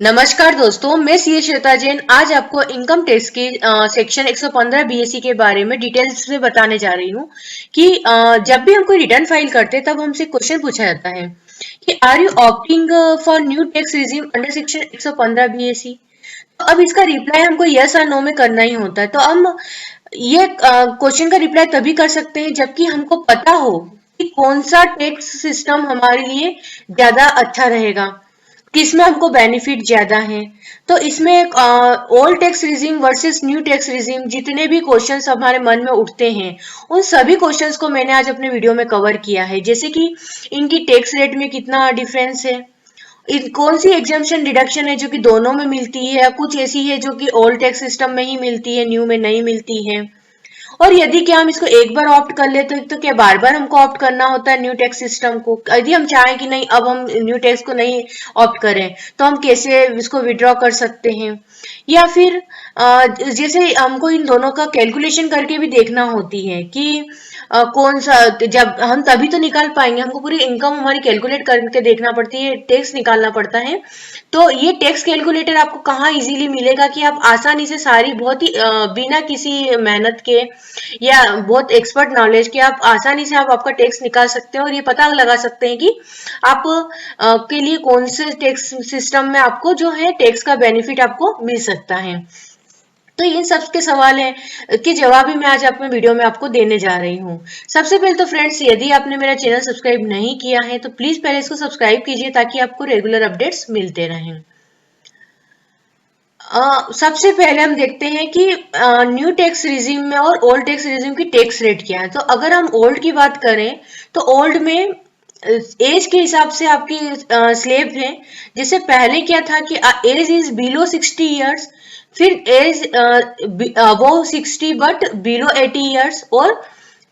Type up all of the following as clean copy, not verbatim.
नमस्कार दोस्तों, मैं सीए श्वेता जैन आज आपको इनकम टैक्स के सेक्शन 115 बीएससी के बारे में डिटेल्स में बताने जा रही हूँ कि जब भी हम कोई रिटर्न फाइल करते हैं तब हमसे क्वेश्चन पूछा जाता है कि are you opting for new tax regime under section 115 BSC. तो अब इसका रिप्लाई हमको यस और नो में करना ही होता है। तो हम ये क्वेश्चन का रिप्लाई तभी कर सकते हैं जबकि हमको पता हो कि कौन सा टैक्स सिस्टम हमारे लिए ज्यादा अच्छा रहेगा, किसमें हमको बेनिफिट ज्यादा है। तो इसमें old tax regime versus new tax regime जितने भी क्वेश्चंस हमारे मन में उठते हैं उन सभी क्वेश्चंस को मैंने आज अपने वीडियो में कवर किया है। जैसे कि इनकी टैक्स रेट में कितना डिफरेंस है, कौन सी एग्जाम्पशन डिडक्शन है जो कि दोनों में मिलती है, कुछ ऐसी है जो कि ओल्ड टैक्स सिस्टम में ही मिलती है, न्यू में नहीं मिलती है। और यदि क्या हम इसको एक बार ऑप्ट कर ले तो क्या बार बार हमको ऑप्ट करना होता है न्यू टैक्स सिस्टम को। यदि हम चाहें कि नहीं अब हम न्यू टैक्स को नहीं ऑप्ट करें तो हम कैसे इसको विड्रॉ कर सकते हैं। या फिर जैसे हमको इन दोनों का कैलकुलेशन करके भी देखना होती है कि कौन सा, जब हम तभी तो निकाल पाएंगे, हमको पूरी इनकम हमारी कैलकुलेट करके देखना पड़ती है, टैक्स निकालना पड़ता है। तो ये टैक्स कैलकुलेटर आपको कहाँ इजीली मिलेगा कि आप आसानी से सारी बहुत ही बिना किसी मेहनत के या बहुत एक्सपर्ट नॉलेज के आप आसानी से आप आपका टैक्स निकाल सकते हैं और ये पता लगा सकते हैं कि आप के लिए कौन से टैक्स सिस्टम में आपको जो है टैक्स का बेनिफिट आपको मिल सकता है। तो इन सब के सवाल हैं कि जवाब ही मैं आज अपने वीडियो में आपको देने जा रही हूँ। सबसे पहले तो फ्रेंड्स, यदि आपने मेरा चैनल सब्सक्राइब नहीं किया है तो प्लीज पहले इसको सब्सक्राइब कीजिए ताकि आपको रेगुलर अपडेट्स मिलते रहें। सबसे पहले हम देखते हैं कि न्यू टैक्स रिजीम में और ओल्ड टैक्स रिजीम की टैक्स रेट क्या है। तो अगर हम ओल्ड की बात करें तो ओल्ड में एज के हिसाब से आपकी स्लेब है। जैसे पहले क्या था कि एज इज बिलो 60 इयर्स, फिर age above 60 but below 80 years, और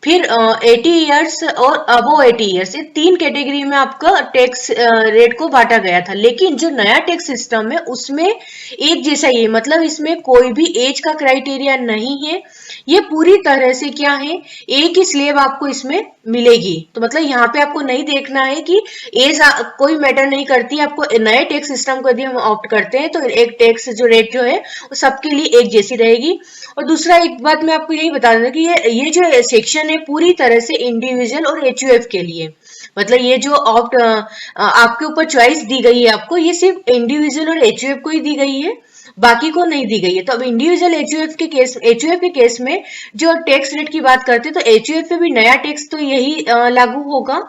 फिर 80 इयर्स और अबव 80 इयर्स, ये तीन कैटेगरी में आपका टैक्स रेट को बांटा गया था। लेकिन जो नया टैक्स सिस्टम है उसमें एक जैसा ही है, मतलब इसमें कोई भी एज का क्राइटेरिया नहीं है। ये पूरी तरह से क्या है, एक ही स्लेब आपको इसमें मिलेगी। तो मतलब यहाँ पे आपको नहीं देखना है कि एज कोई मैटर नहीं करती। आपको नए टैक्स सिस्टम को यदि हम ऑप्ट करते हैं तो एक टैक्स जो रेट जो है वो सबके लिए एक जैसी रहेगी। और दूसरा एक बात मैं आपको यही बता दूं कि ये जो सेक्शन है पूरी तरह से इंडिविजुअल और एचयूएफ के लिए, मतलब ये जो ऑप्ट आपके ऊपर चॉइस दी गई है आपको, ये सिर्फ इंडिविजुअल और एचयूएफ को ही दी गई है, बाकी को नहीं दी गई है। तो अब इंडिविजुअल एचयूएफ के केस में जो टैक्स रेट की बात करते हैं तो एचयूएफ पे भी नया टैक्स तो यही लागू होगा,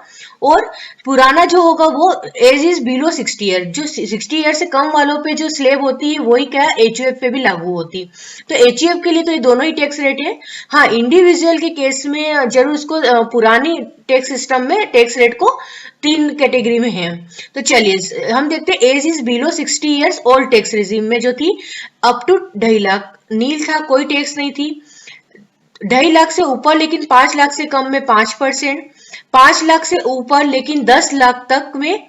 और पुराना जो होगा वो एज इज बिलो 60 ईयर, जो 60 ईयर से कम वालों पे जो स्लेब होती है वही क्या एचयूएफ पे भी लागू होती। तो एचयूएफ के लिए तो ये दोनों ही टैक्स रेट है। हाँ, इंडिविजुअल के केस में जरूर उसको पुरानी टैक्स सिस्टम में टैक्स रेट को तीन कैटेगरी में है। तो चलिए हम देखते हैं age is below 60 years old tax regime में जो थी अप टू 2.5 लाख नील था, कोई टैक्स नहीं थी। 2.5 लाख से ऊपर लेकिन 5 लाख से कम में 5%, 5 लाख से ऊपर लेकिन 10 लाख तक में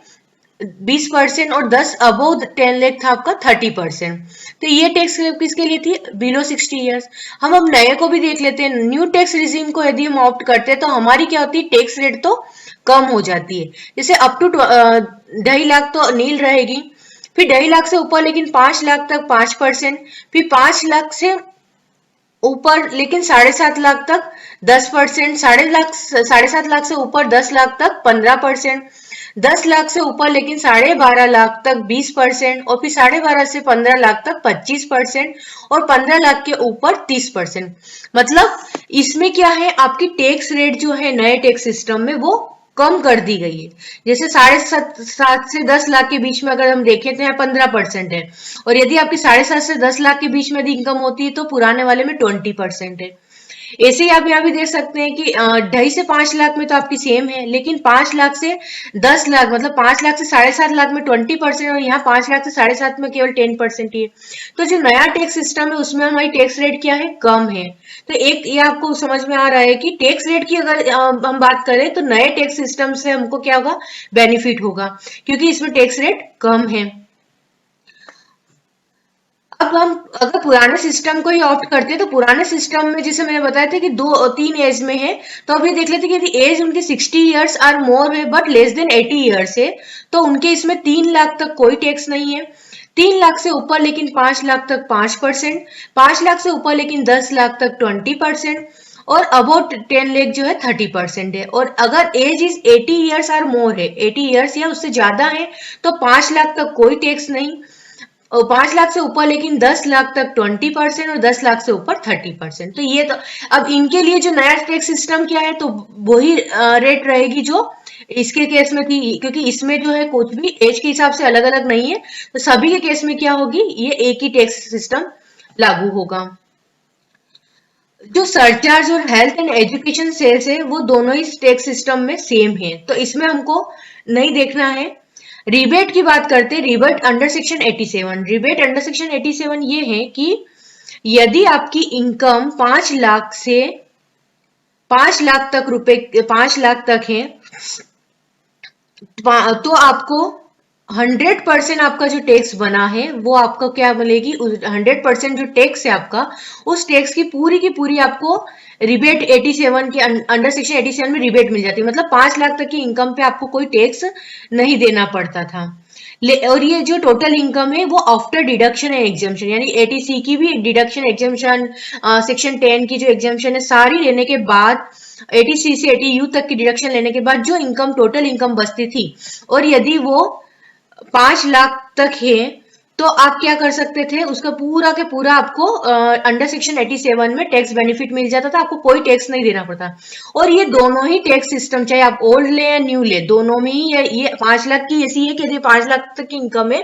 20%, और 10 अबोव 10 लाख था आपका 30%। तो ये टैक्स किसके लिए थी, बिलो 60 इयर्स। हम अब नए को भी देख लेते हैं। न्यू टैक्स रिजीम को यदि हम ऑप्ट करते हैं तो हमारी क्या होती है, टैक्स रेट तो कम हो जाती है। जैसे अप टू 2.5 लाख तो नील रहेगी, फिर 2.5 लाख से ऊपर लेकिन 5 लाख तक 5%, फिर 5 लाख से ऊपर लेकिन 7.5 लाख तक 10%, 7.5 लाख से ऊपर 10 लाख तक 15%, 10 लाख से ऊपर लेकिन 12.5 लाख तक 20%, और फिर 12.5 से 15 लाख तक 25%, और 15 लाख के ऊपर 30%। मतलब इसमें क्या है, आपकी टैक्स रेट जो है नए टैक्स सिस्टम में वो कम कर दी गई है। जैसे 7.5 से 10 लाख के बीच में अगर हम देखें तो यहाँ 15% है, और यदि आपकी 7.5 से 10 लाख के बीच में यदि इनकम होती है तो पुराने वाले में 20% है। ऐसे ही आप यहाँ भी देख सकते हैं कि 2.5 से 5 लाख में तो आपकी सेम है, लेकिन 5 लाख से 10 लाख मतलब 5 लाख से 7.5 लाख में 20%, और यहाँ 5 लाख से 7.5 में केवल 10% ही है। तो जो नया टैक्स सिस्टम है उसमें हमारी टैक्स रेट क्या है, कम है। तो एक ये आपको समझ में आ रहा है कि टैक्स रेट की अगर हम बात करें तो नए टैक्स सिस्टम से हमको क्या होगा, बेनिफिट होगा, क्योंकि इसमें टैक्स रेट कम है। अब हम अगर पुराने सिस्टम को ही ऑप्ट करते हैं तो पुराने सिस्टम में जैसे मैंने बताया था कि 2-3 एज में है। तो अभी देख लेते हैं कि यदि एज उनकी 60 इयर्स आर मोर है बट लेस देन 80 इयर्स है तो उनके इसमें 3 लाख तक कोई टैक्स नहीं है। 3 लाख से ऊपर लेकिन 5 लाख तक 5%, 5 लाख से ऊपर लेकिन 10 लाख तक 20%, और अबाउट 10 लाख जो है 30% है। और अगर एज इज 80 ईयर्स और मोर है, 80 ईयर्स या उससे ज्यादा है, तो 5 लाख तक कोई टैक्स नहीं, और 5 लाख से ऊपर लेकिन 10 लाख तक 20%, और 10 लाख से ऊपर 30%। तो ये तो अब इनके लिए जो नया टैक्स सिस्टम क्या है, तो वही रेट रहेगी जो इसके केस में थी, क्योंकि इसमें जो है कुछ भी एज के हिसाब से अलग अलग नहीं है, तो सभी के केस में क्या होगी, ये एक ही टैक्स सिस्टम लागू होगा। जो सरचार्ज और हेल्थ एंड एजुकेशन सेल्स है वो दोनों ही टैक्स सिस्टम में सेम है, तो इसमें हमको नहीं देखना है। रिबेट की बात करते हैं, rebate under section 87। Rebate under section 87 ये है कि यदि आपकी इनकम 5 लाख से 5 लाख तक रुपए 5 लाख तक है, तो आपको 100% आपका जो टैक्स बना है वो आपको क्या मिलेगी, 100% जो टैक्स है आपका, उस टैक्स की पूरी आपको रिबेट 87 के अंडर सेक्शन 87 में रिबेट मिल जाती है। मतलब 5 लाख तक की इनकम पे आपको कोई टैक्स नहीं देना पड़ता था। और ये जो टोटल इनकम है वो आफ्टर डिडक्शन एंड एग्जाम्पशन, यानी 80C की भी डिडक्शन एग्जाम्पशन, सेक्शन 10 की जो एग्जाम्पशन है सारी लेने के बाद, 80C से 80U तक की डिडक्शन लेने के बाद जो इनकम टोटल इनकम बचती थी, और यदि वो 5 लाख तक है, तो आप क्या कर सकते थे, उसका पूरा के पूरा आपको अंडर सेक्शन 87 में टैक्स बेनिफिट मिल जाता था, आपको कोई टैक्स नहीं देना पड़ता। और ये दोनों ही टैक्स सिस्टम, चाहे आप ओल्ड ले या न्यू ले, दोनों में ही ये 5 लाख की ऐसी है कि यदि 5 लाख तक की इनकम है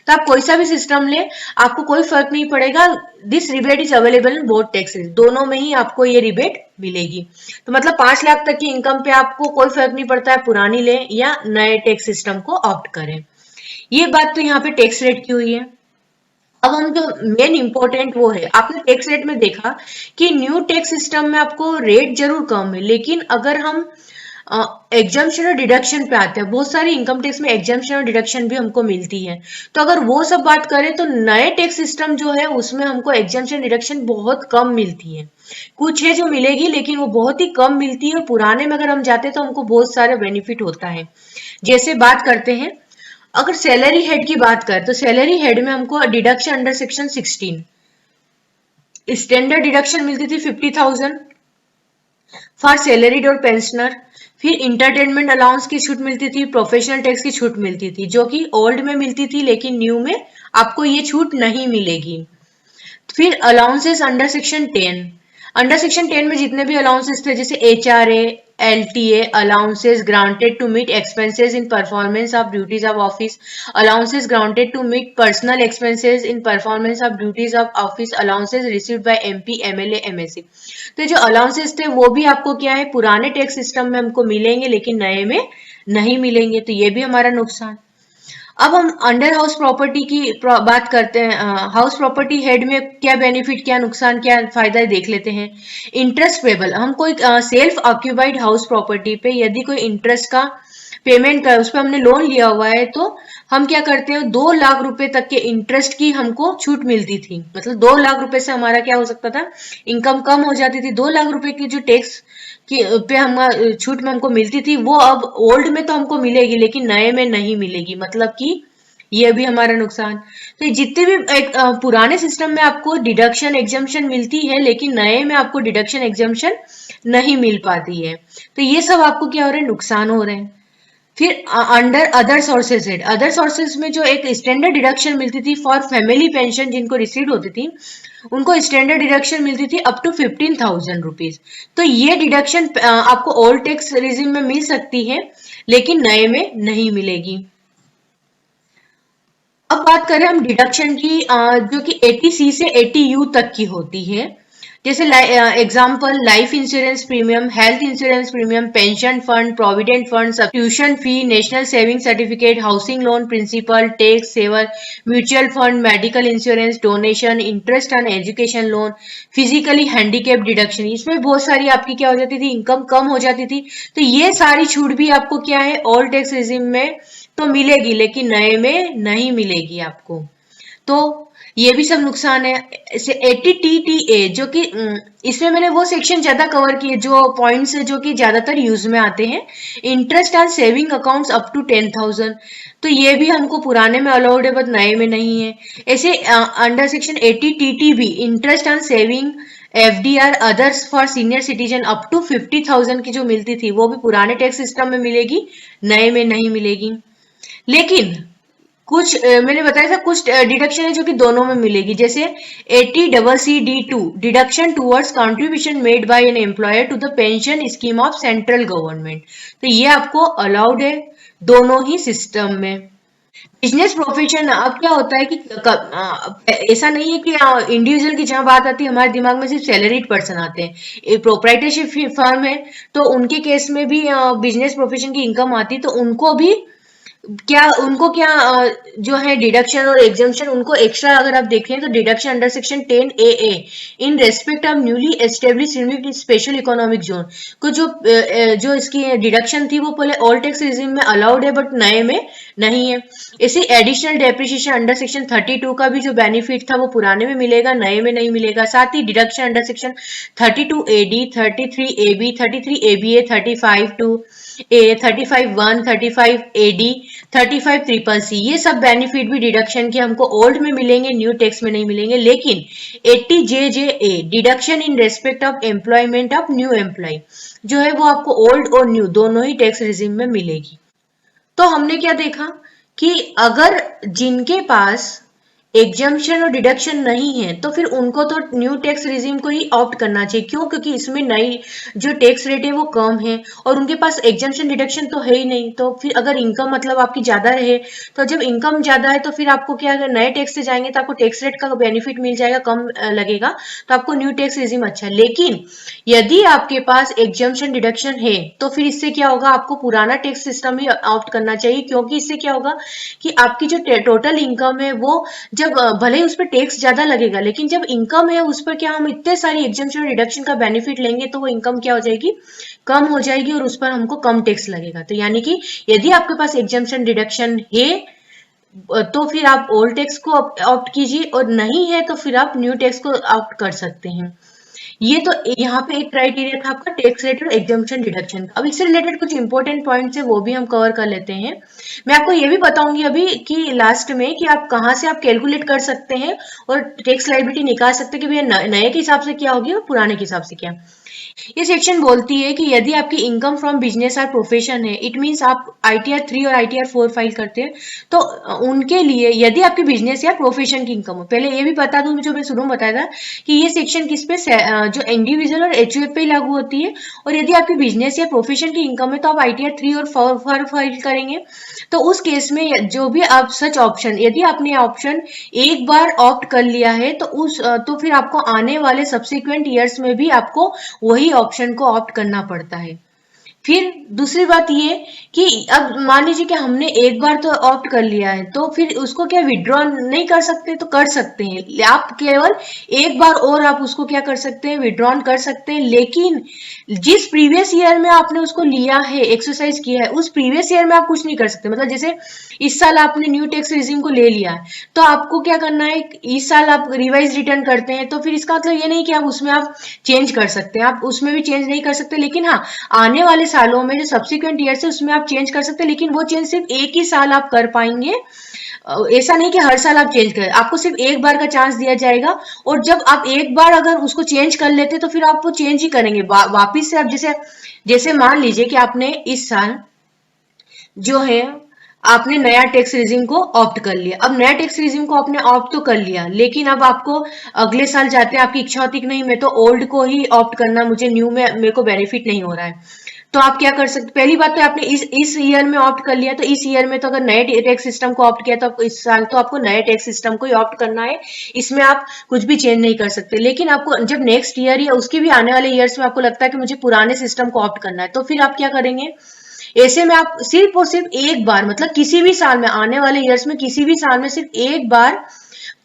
तो आप कोई सा भी सिस्टम ले, आपको कोई फर्क नहीं पड़ेगा। This rebate is available in both taxes, दोनों में ही आपको ये रिबेट मिलेगी। तो मतलब 5 लाख तक की इनकम पे आपको कोई फर्क नहीं पड़ता है पुरानी ले या नए टैक्स सिस्टम को ऑप्ट करें। ये बात तो यहाँ पे टैक्स रेट की हुई है। अब हम जो मेन इंपॉर्टेंट वो है, आपने टैक्स रेट में देखा कि न्यू टैक्स सिस्टम में आपको रेट जरूर कम है, लेकिन अगर हम एग्जाम्पशन और डिडक्शन पे आते हैं, बहुत सारी इनकम टैक्स में एग्जाम्पशन और डिडक्शन भी हमको मिलती है। तो अगर वो सब बात करें तो नए टैक्स सिस्टम जो है उसमें हमको एग्जाम्पशन डिडक्शन बहुत कम मिलती है। कुछ है जो मिलेगी लेकिन वो बहुत ही कम मिलती है, और पुराने में अगर हम जाते हैं तो हमको बहुत सारा बेनिफिट होता है। जैसे बात करते हैं, अगर सैलरी हेड की बात करें तो सैलरी हेड में हमको deduction under section 16 standard deduction मिलती थी 50,000 फॉर सैलरीड और पेंशनर। फिर इंटरटेनमेंट अलाउंस की छूट मिलती थी, प्रोफेशनल टैक्स की छूट मिलती थी, जो कि ओल्ड में मिलती थी लेकिन न्यू में आपको ये छूट नहीं मिलेगी। फिर allowances under section 10, under section 10 में जितने भी अलाउंसेस थे, जैसे HRA, LTA, allowances granted to meet expenses in performance of duties of office, allowances granted to meet personal expenses in performance of duties of office, allowances received by MP, MLA, MSC। तो जो allowances थे वो भी आपको क्या है, पुराने tax system में हमको मिलेंगे लेकिन नए में नहीं मिलेंगे, तो ये भी हमारा नुकसान। अब हम अंडर हाउस प्रॉपर्टी की बात करते हैं। हाउस प्रॉपर्टी हेड में क्या बेनिफिट, क्या नुकसान, क्या फायदा देख लेते हैं। इंटरेस्ट पेबल, हम कोई सेल्फ ऑक्यूपाइड हाउस प्रॉपर्टी पे यदि कोई इंटरेस्ट का पेमेंट कर, उस पर हमने लोन लिया हुआ है, तो हम क्या करते हैं, 2 लाख रुपए तक के इंटरेस्ट की हमको छूट मिलती थी। मतलब 2 लाख रुपए से हमारा क्या हो सकता था, इनकम कम हो जाती थी। 2 लाख रुपए की जो टैक्स की पे हम छूट में हमको मिलती थी, वो अब ओल्ड में तो हमको मिलेगी लेकिन नए में नहीं मिलेगी, मतलब कि ये भी हमारा नुकसान। तो जितने भी एक पुराने सिस्टम में आपको डिडक्शन एग्जाम्पशन मिलती है लेकिन नए में आपको डिडक्शन एग्जाम्पशन नहीं मिल पाती है, तो ये सब आपको क्या हो रहा है, नुकसान हो रहे हैं। फिर अंडर अदर सोर्सेज है, अदर सोर्सेज में जो एक स्टैंडर्ड डिडक्शन मिलती थी फॉर फैमिली पेंशन जिनको रिसीव होती थी, उनको स्टैंडर्ड डिडक्शन मिलती थी अप टू 15,000 रुपीज। तो ये डिडक्शन आपको ओल्ड टैक्स रिजिम में मिल सकती है लेकिन नए में नहीं मिलेगी। अब बात करें हम डिडक्शन की, जो कि 80C से 80U तक की होती है। जैसे example, life insurance premium, health insurance premium, pension fund, provident fund, tuition fee, national saving certificate, housing loan principal, tax saver, mutual fund, medical insurance, donation, interest on education loan, physically handicap deduction. इसमें बहुत सारी आपकी क्या हो जाती थी, income कम हो जाती थी। तो ये सारी छूट भी आपको क्या है, ओल्ड टैक्स रिजिम में तो मिलेगी लेकिन नए में नहीं मिलेगी आपको। तो ये भी सब नुकसान है। 80TTA जो कि इसमें मैंने वो सेक्शन ज्यादा कवर किए जो पॉइंट्स है जो कि ज्यादातर यूज में आते हैं। Interest on saving accounts up to 10,000, तो ये भी हमको पुराने में अलाउड है बट नए में नहीं है। ऐसे अंडर सेक्शन 80TT भी interest on saving FDR others for senior citizen up to 50,000 की जो मिलती थी वो भी पुराने टैक्स सिस्टम में मिलेगी, नए में नहीं मिलेगी। लेकिन कुछ मैंने बताया था कुछ डिडक्शन है जो कि दोनों में मिलेगी, जैसे 80CCD2 deduction towards contribution made by an employer to the pension scheme of central government, तो ये आपको अलाउड है दोनों ही सिस्टम में। बिजनेस प्रोफेशन अब क्या होता है कि ऐसा नहीं है कि इंडिविजुअल की जहां बात आती है हमारे दिमाग में सिर्फ सैलरीड पर्सन आते हैं। प्रोप्राइटरशिप फर्म है तो उनके केस में भी बिजनेस प्रोफेशन की इनकम आती है, तो उनको क्या जो है डिडक्शन और एग्जाम्पशन उनको एक्स्ट्रा अगर आप देखें तो deduction under section 10AA in respect of newly establish special economic zone को जो इसकी डिडक्शन थी वो पहले ऑल टैक्स रिजिम में अलाउड है बट नए में नहीं है। इसी एडिशनल डेप्रिसिएशन अंडर सेक्शन 32 का भी जो बेनिफिट था वो पुराने में मिलेगा, नए में नहीं मिलेगा। साथ ही deduction under section 32AD, 33AB, 33ABA, 35(2)A, 35(1), 35AD, 35CCC, ये सब बेनिफिट भी डिडक्शन के हमको ओल्ड में मिलेंगे, न्यू टैक्स में नहीं मिलेंगे। लेकिन 80JJA deduction in respect of employment of new employ जो है वो आपको ओल्ड और न्यू दोनों ही टैक्स रिजिम में मिलेगी। तो हमने क्या देखा कि अगर जिनके पास एग्जम्पशन और डिडक्शन नहीं है तो फिर उनको तो न्यू टैक्स रिजिम को ही ऑप्ट करना चाहिए। क्यों? क्योंकि इसमें नई जो टैक्स रेट है वो कम है और उनके पास एग्जम्पशन डिडक्शन तो है ही नहीं। तो फिर अगर इनकम मतलब आपकी ज्यादा रहे तो जब इनकम ज्यादा है तो फिर आपको क्या, अगर नए टैक्स से जाएंगे तो आपको टैक्स रेट का बेनिफिट मिल जाएगा, कम लगेगा, तो आपको न्यू टैक्स रिजिम अच्छा है। लेकिन यदि आपके पास एग्जम्पशन डिडक्शन है तो फिर इससे क्या होगा, आपको पुराना टैक्स सिस्टम ही ऑप्ट करना चाहिए। क्योंकि इससे क्या होगा कि आपकी जो टोटल इनकम है वो जब भले ही उस पर टैक्स ज्यादा लगेगा लेकिन जब इनकम है उस पर क्या हम इतने सारी एग्जम्पशन और डिडक्शन का बेनिफिट लेंगे तो वो इनकम क्या हो जाएगी, कम हो जाएगी और उस पर हमको कम टैक्स लगेगा। तो यानी कि यदि आपके पास एग्जम्पशन डिडक्शन है तो फिर आप ओल्ड टैक्स को ऑप्ट कीजिए और नहीं है तो फिर आप न्यू टैक्स को ऑप्ट कर सकते हैं। ये तो यहाँ पे एक क्राइटेरिया था आपका टैक्स रेट और एग्जम्पशन डिडक्शन का। अब इससे रिलेटेड कुछ इंपॉर्टेंट पॉइंट्स है वो भी हम कवर कर लेते हैं। मैं आपको ये भी बताऊंगी अभी कि लास्ट में कि आप कहाँ से आप कैलकुलेट कर सकते हैं और टैक्स लायबिलिटी निकाल सकते हैं कि भैया नए के हिसाब से क्या होगी और पुराने के हिसाब से क्या। ये सेक्शन बोलती है कि यदि आपकी इनकम फ्रॉम बिजनेस और प्रोफेशन है, इट मीन्स आप ITR 3 और ITR 4 फाइल करते हैं, तो उनके लिए यदि आपकी बिजनेस या प्रोफेशन की इनकम हो, पहले ये भी बता दूं जो मैं शुरू में बताया था कि ये सेक्शन किस पे, जो इंडिविजुअल और HUF पे ही लागू होती है। और यदि आपकी बिजनेस या प्रोफेशन की इनकम है तो आप ITR 3 और 4 फाइल करेंगे। तो उस केस में जो भी आप सच ऑप्शन, यदि आपने ऑप्शन एक बार ऑप्ट कर लिया है तो फिर आपको आने वाले सब्सिक्वेंट ईयर्स में भी आपको वही ऑप्शन को ऑप्ट करना पड़ता है। फिर दूसरी बात ये कि अब मान लीजिए कि हमने एक बार तो ऑप्ट कर लिया है तो फिर उसको क्या विड्रॉ नहीं कर सकते? तो कर सकते हैं, आप केवल एक बार और आप उसको क्या कर सकते हैं, विड्रॉ कर सकते हैं। लेकिन जिस प्रीवियस ईयर में आपने उसको लिया है, एक्सरसाइज किया है, उस प्रीवियस ईयर में आप कुछ नहीं कर सकते। मतलब जैसे इस साल आपने न्यू टैक्स रिजिम को ले लिया तो आपको क्या करना है, इस साल आप रिवाइज रिटर्न करते हैं तो फिर इसका मतलब ये नहीं कि आप उसमें आप चेंज कर सकते हैं, आप उसमें भी चेंज नहीं कर सकते। लेकिन हाँ, आने वाले सालों में जो सब्सिक्वेंट ईयर है उसमें आप चेंज कर सकते हैं, लेकिन वो चेंज सिर्फ एक ही साल आप कर पाएंगे। ऐसा नहीं कि हर साल आप चेंज करें, आपको सिर्फ एक बार का चांस दिया जाएगा। और जब आप एक बार अगर उसको चेंज कर लेते तो फिर आप वो चेंज ही करेंगे वापिस से। आप जैसे जैसे मान लीजिए कि आपने इस साल जो है आपने नया टैक्स रिजिम को ऑप्ट कर लिया। अब नया टैक्स रिजिम को आपने ऑप्ट तो कर लिया लेकिन अब आपको अगले साल जाते हैं आपकी इच्छा होती कि नहीं मैं तो ओल्ड को ही ऑप्ट करना, मुझे न्यू में मेरे को बेनिफिट नहीं हो रहा है। तो आप क्या कर सकते, पहली बात तो आपने इस ईयर में ऑप्ट कर लिया तो इस ईयर में तो अगर नए टैक्स सिस्टम को ऑप्ट किया तो आपको इस साल तो आपको नए टैक्स सिस्टम को ही ऑप्ट करना है, इसमें आप कुछ भी चेंज नहीं कर सकते। लेकिन आपको जब नेक्स्ट ईयर या उसके भी आने वाले ईयर्स में आपको लगता है कि मुझे पुराने सिस्टम को ऑप्ट करना है तो फिर आप क्या करेंगे, ऐसे में आप सिर्फ और सिर्फ एक बार, मतलब किसी भी साल में, आने वाले ईयर्स में किसी भी साल में सिर्फ एक बार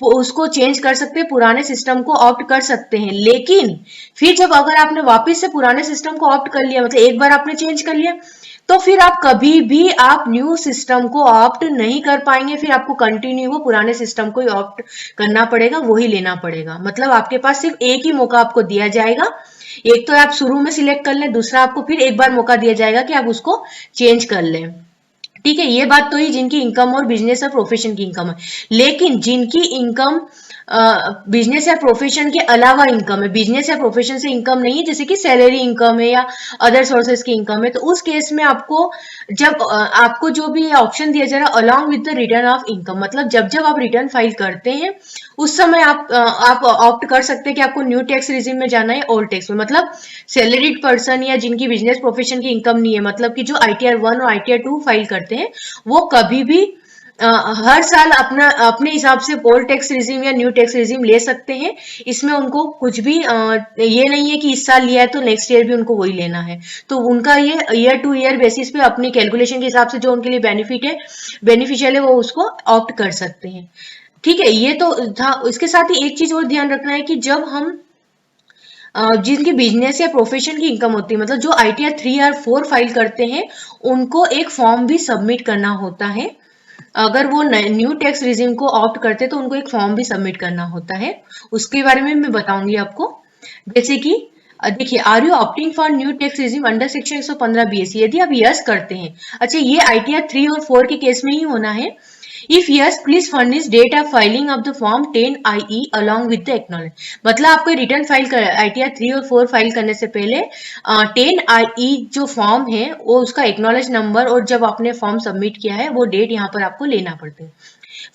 उसको चेंज कर सकते हैं, पुराने सिस्टम को ऑप्ट कर सकते हैं। लेकिन फिर जब अगर आपने वापस से पुराने सिस्टम को ऑप्ट कर लिया, मतलब एक बार आपने चेंज कर लिया तो फिर आप कभी भी आप न्यू सिस्टम को ऑप्ट नहीं कर पाएंगे, फिर आपको कंटिन्यू वो पुराने सिस्टम को ही ऑप्ट करना पड़ेगा, वही लेना पड़ेगा। मतलब आपके पास सिर्फ एक ही मौका आपको दिया जाएगा। एक तो आप शुरू में सिलेक्ट कर लें, दूसरा आपको फिर एक बार मौका दिया जाएगा कि आप उसको चेंज कर लें। ठीक है, ये बात तो ही जिनकी इनकम और बिजनेस या प्रोफेशन की इनकम है। लेकिन जिनकी इनकम बिजनेस या प्रोफेशन के अलावा इनकम है, बिजनेस या प्रोफेशन से इनकम नहीं है, जैसे कि सैलरी इनकम है या अदर सोर्सेज की इनकम है, तो उस केस में आपको जब आपको जो भी ऑप्शन दिया जा रहा है along with the return of income, मतलब जब जब आप रिटर्न फाइल करते हैं उस समय आप ऑप्ट कर सकते हैं कि आपको न्यू टैक्स रिजिम में जाना है, ओल्ड टैक्स में। मतलब सैलरीड पर्सन या जिनकी बिजनेस प्रोफेशन की इनकम नहीं है, मतलब कि जो ITR 1 और ITR 2 फाइल करते हैं, वो कभी भी हर साल अपने हिसाब से ओल्ड टैक्स रिजिम या न्यू टैक्स रिजिम ले सकते हैं। इसमें उनको कुछ भी ये नहीं है कि इस साल लिया है तो नेक्स्ट ईयर भी उनको वही लेना है। तो उनका ये ईयर टू ईयर बेसिस पे अपनी कैलकुलेशन के हिसाब से जो उनके लिए बेनिफिशियल है वो उसको ऑप्ट कर सकते हैं। ठीक है, ये तो था। इसके साथ ही एक चीज और ध्यान रखना है कि जब हम जिनकी बिजनेस या प्रोफेशन की इनकम होती है, मतलब जो ITR 3 और 4 फाइल करते हैं, उनको एक फॉर्म भी सबमिट करना होता है। अगर वो न्यू टैक्स रिजिम को ऑप्ट करते हैं तो उनको एक फॉर्म भी सबमिट करना होता है। उसके बारे में मैं बताऊंगी आपको। जैसे कि देखिए, are you opting for new tax regime under section 115 BAC, यदि आप यस करते हैं। अच्छा, ये ITR 3 और 4 के केस में ही होना है। If yes, please furnish date of filing of the form 10IE along with the acknowledge। मतलब आपको रिटर्न फाइल कर ITR 3 और 4 फाइल करने से पहले 10IE जो फॉर्म है वो उसका एक्नॉलेज नंबर और जब आपने फॉर्म सबमिट किया है वो डेट यहाँ पर आपको लेना पड़ता है।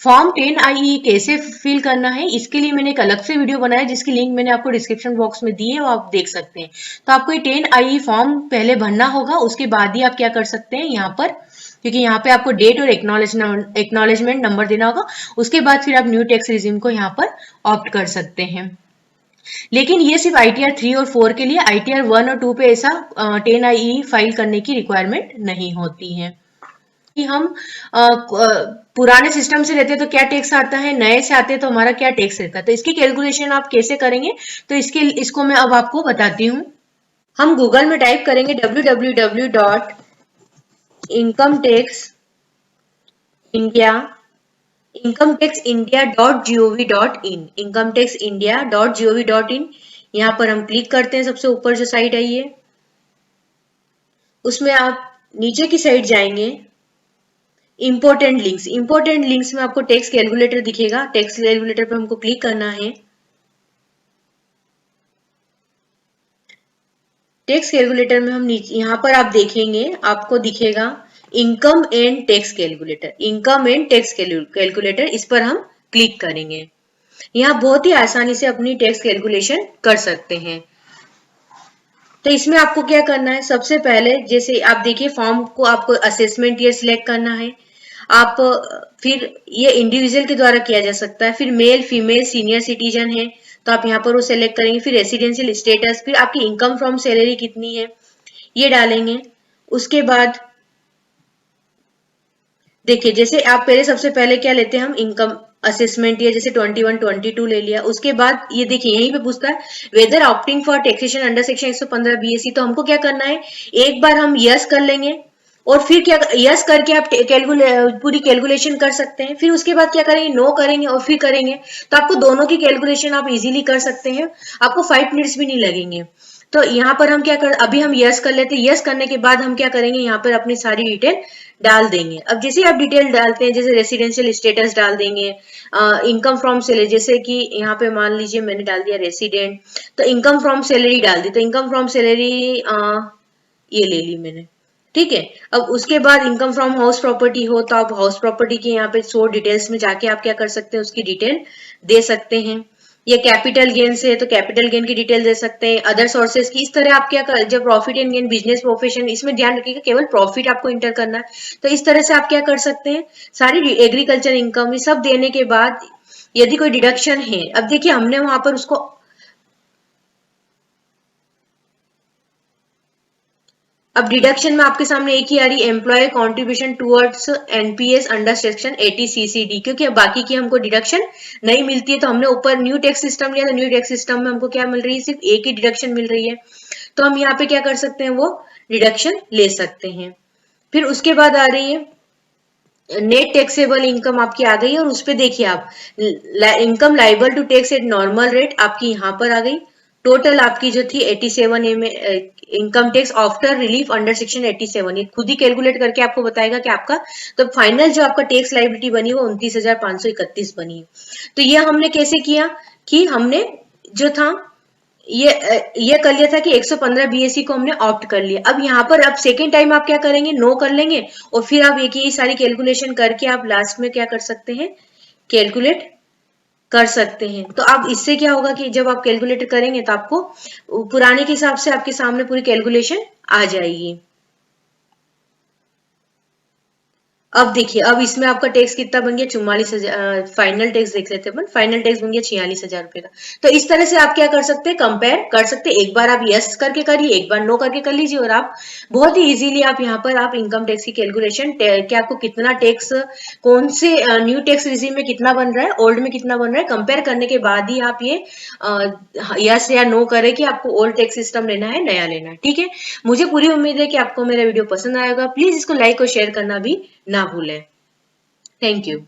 फॉर्म 10IE कैसे फिल करना है, इसके लिए मैंने एक अलग से वीडियो बनाया जिसकी लिंक मैंने आपको डिस्क्रिप्शन बॉक्स में दी है, वो आप देख सकते हैं। तो आपको ये 10IE फॉर्म पहले भरना होगा, उसके बाद ही आप क्या कर सकते हैं यहाँ पर, क्योंकि यहाँ पे आपको डेट और एक्नॉलेजमेंट नंबर देना होगा। उसके बाद फिर आप न्यू टैक्स रिजिम को यहाँ पर ऑप्ट कर सकते हैं। लेकिन ये सिर्फ ITR 3 और 4 के लिए, ITR 1 और 2 पे ऐसा 10IE फाइल करने की रिक्वायरमेंट नहीं होती है। कि हम पुराने सिस्टम से रहते हैं तो क्या टैक्स आता है, नए से आते हैं तो हमारा क्या टैक्स रहता है, तो इसकी कैलकुलेशन आप कैसे करेंगे, तो इसको मैं अब आपको बताती हूँ। हम गूगल में टाइप करेंगे www.incometaxindia.gov.in, incometaxindia.gov.in। यहाँ पर हम क्लिक करते हैं, सबसे ऊपर जो साइट आई है उसमें आप नीचे की साइड जाएंगे, इंपोर्टेंट लिंक्स में आपको टैक्स कैलकुलेटर दिखेगा। टैक्स कैलकुलेटर पर हमको क्लिक करना है। टैक्स कैलकुलेटर में हम नीचे यहाँ पर आप देखेंगे, आपको दिखेगा income and tax calculator. Income and tax calculator, इस पर हम क्लिक करेंगे। यहाँ बहुत ही आसानी से अपनी टैक्स कैलकुलेशन कर सकते हैं। तो इसमें आपको क्या करना है, सबसे पहले जैसे आप देखिए फॉर्म को आपको असेसमेंट ईयर सिलेक्ट करना है। आप फिर ये इंडिविजुअल के द्वारा किया जा सकता है, फिर मेल फीमेल सीनियर सिटीजन है तो आप यहाँ पर वो सेलेक्ट करेंगे। फिर रेसिडेंशियल स्टेटस, फिर आपकी इनकम फ्रॉम सैलरी कितनी है ये डालेंगे। उसके बाद देखिए, जैसे आप पहले सबसे पहले क्या लेते हैं हम, इनकम असेसमेंट, या जैसे 21 22 ले लिया। उसके बाद ये देखिए यहीं पे पूछता है whether opting for taxation under section 115 BAC। तो हमको क्या करना है, एक बार हम यस कर लेंगे और फिर क्या यस करके आप पूरी कैलकुलेशन कर सकते हैं। फिर उसके बाद क्या करेंगे, नो करेंगे और फिर करेंगे, तो आपको दोनों की कैलकुलेशन आप इजीली कर सकते हैं, आपको 5 मिनट्स भी नहीं लगेंगे। तो यहाँ पर हम क्या कर, अभी हम यस कर लेते हैं। यस करने के बाद हम क्या करेंगे, यहाँ पर अपनी सारी डिटेल डाल देंगे। अब जैसे आप डिटेल डालते हैं, जैसे रेसिडेंशियल स्टेटस डाल देंगे, इनकम फ्रॉम सैलरी, जैसे कि यहाँ पे मान लीजिए मैंने डाल दिया रेसिडेंट, तो इनकम फ्रॉम सैलरी डाल दी, तो इनकम फ्रॉम सैलरी ये ले ली मैंने। ठीक है, अब उसके बाद इनकम फ्रॉम हाउस प्रॉपर्टी हो तो आप हाउस प्रॉपर्टी के यहाँ पे शो डिटेल्स में जाके आप क्या कर सकते हैं, उसकी डिटेल दे सकते हैं। या कैपिटल गेन से है तो कैपिटल गेन की डिटेल दे सकते हैं, अदर सोर्सेज की। इस तरह आप क्या कर, जब profit and gain business profession, इसमें ध्यान रखिएगा केवल प्रॉफिट आपको इंटर करना है। तो इस तरह से आप क्या कर सकते हैं, सारी एग्रीकल्चर इनकम ये सब देने के बाद यदि कोई डिडक्शन है, अब देखिए हमने वहां पर उसको, अब डिडक्शन में आपके सामने एक ही आ रही, employ contribution towards NPS under section 80 CCD, क्योंकि बाकी की हमको डिडक्शन नहीं मिलती है। तो हमने ऊपर न्यू टैक्स सिस्टम लिया, तो न्यू टैक्स सिस्टम में हमको क्या मिल रही है, सिर्फ एक ही डिडक्शन मिल रही है। तो हम यहाँ पे क्या कर सकते हैं, वो डिडक्शन ले सकते हैं। फिर उसके बाद आ रही है नेट टैक्सेबल इनकम आपकी आ गई, और उस पे देखिए आप income liable to tax at normal rate आपकी यहाँ पर आ गई। टोटल आपकी जो थी 87 में income tax after relief under section 87, ये खुद ही कैलकुलेट करके आपको बताएगा कि आपका तो फाइनल जो आपका टैक्स लाइबिलिटी बनी वो 29,531 बनी है। तो ये हमने कैसे किया कि हमने जो था ये कर लिया था कि 115 बीएससी को हमने ऑप्ट कर लिया। अब यहाँ पर अब सेकेंड टाइम आप क्या करेंगे, नो कर लेंगे, और फिर आप एक ही सारी कैलकुलेशन करके आप लास्ट में क्या कर सकते हैं, कैलकुलेट कर सकते हैं। तो अब इससे क्या होगा कि जब आप कैलकुलेट करेंगे तो आपको पुराने के हिसाब से आपके सामने पूरी कैलकुलेशन आ जाएगी। अब देखिए, अब इसमें आपका टैक्स कितना बन गया, 44,000। फाइनल टैक्स देख लेते हैं अपन, फाइनल टैक्स बन गया 46,000 रुपए का। तो इस तरह से आप क्या कर सकते हैं, कंपेयर कर सकते हैं। एक बार आप यस करके करिए, एक बार नो करके कर लीजिए, और आप बहुत ही इजीली आप यहाँ पर आप इनकम टैक्स की कैलकुलेशन, क्या आपको कितना टैक्स, कौन से न्यू टैक्स रिजीम में कितना बन रहा है, ओल्ड में कितना बन रहा है, कंपेयर करने के बाद ही आप ये यस या नो करें कि आपको ओल्ड टैक्स सिस्टम लेना है, नया लेना है। ठीक है, मुझे पूरी उम्मीद है कि आपको मेरा वीडियो पसंद आएगा। प्लीज इसको लाइक और शेयर करना भी ना भूलें। Thank you.